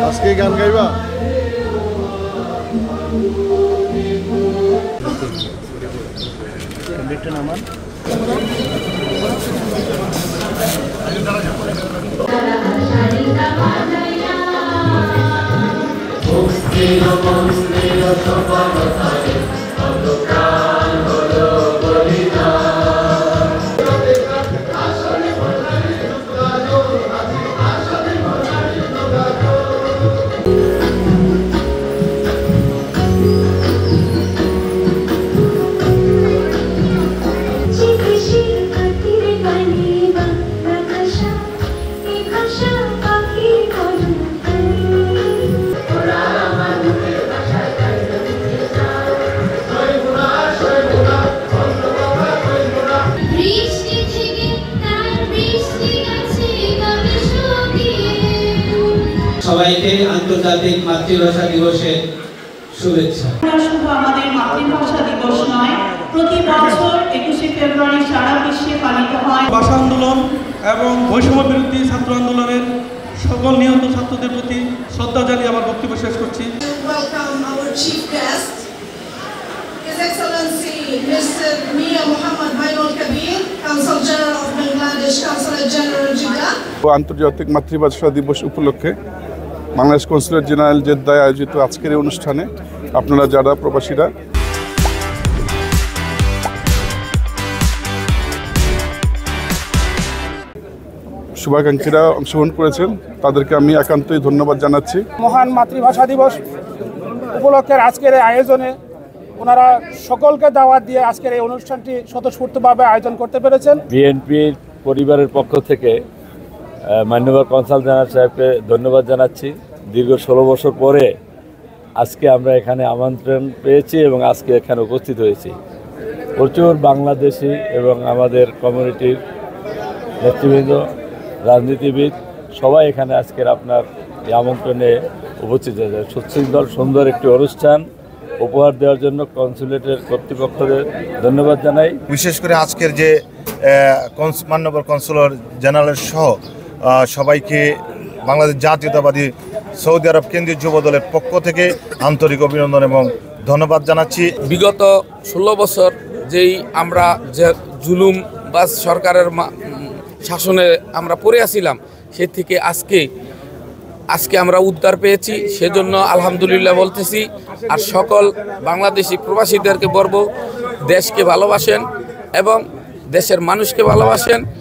আজকে গান গাইবা? সবাইকে আন্তর্জাতিক মাতৃভাষা দিবসের শুভেচ্ছা। শুধু আমাদের মাতৃভাষা দিবস নয়, প্রতি বছর 21শে ফেব্রুয়ারি সারা বিশ্বে পালিত হয়। ভাষা আন্দোলন এবং বৈষম্য বিরোধী ছাত্র আন্দোলনের সকল নিহত ছাত্রদের প্রতি শ্রদ্ধা জানিয়ে আমার বক্তব্য শেষ করছি। Welcome our chief guest, His Excellency Mr. Mia Muhammad Bainul Kabir, Consul General of Bangladesh, Consulate General Jeddah. আন্তর্জাতিক মাতৃভাষা দিবস উপলক্ষে বাংলাদেশ কনসুলেট জেনারেল জেদ্দায় আয়োজিত আজকের এই অনুষ্ঠানে আপনারা যারা প্রবাসীরা শুভাকাঙ্ক্ষীরা অংশগ্রহণ করেছেন তাদেরকে আমি একান্তই ধন্যবাদ জানাচ্ছি। মহান মাতৃভাষা দিবস উপলক্ষে আজকের এই আয়োজনে ওনারা সকলকে দাওয়াত দিয়ে আজকের এই অনুষ্ঠানটি স্বতঃস্ফূর্তভাবে আয়োজন করতে পেরেছেন। বিএনপির পরিবারের পক্ষ থেকে মাননীয় কনসাল জেনারেল সাহেবকে ধন্যবাদ জানাচ্ছি। দীর্ঘ 16 বছর পরে আজকে আমরা এখানে আমন্ত্রণ পেয়েছি এবং আজকে এখানে উপস্থিত হয়েছি। প্রচুর বাংলাদেশি এবং আমাদের কমিউনিটির নেতৃবৃন্দ, রাজনীতিবিদ সবাই এখানে আজকের আপনার এই আমন্ত্রণে উপস্থিত হয়েছে। সুশৃঙ্খল সুন্দর একটি অনুষ্ঠান উপহার দেওয়ার জন্য কনসুলেটের কর্তৃপক্ষদের ধন্যবাদ জানাই। বিশেষ করে আজকের যে মাননীয় কনসুলার জেনারেল সহ সবাইকে বাংলাদেশ জাতীয়তাবাদী সৌদি আরব কেন্দ্রীয় যুব দলের পক্ষ থেকে আন্তরিক অভিনন্দন এবং ধন্যবাদ জানাচ্ছি। বিগত 16 বছর যেই আমরা যে জুলুম বা সরকারের শাসনে আমরা পড়ে আসছিলাম, সে থেকে আজকে আমরা উদ্ধার পেয়েছি, সেজন্য আলহামদুলিল্লাহ বলতেছি। আর সকল বাংলাদেশি প্রবাসীদেরকে বলবো, দেশকে ভালোবাসেন এবং দেশের মানুষকে ভালোবাসেন।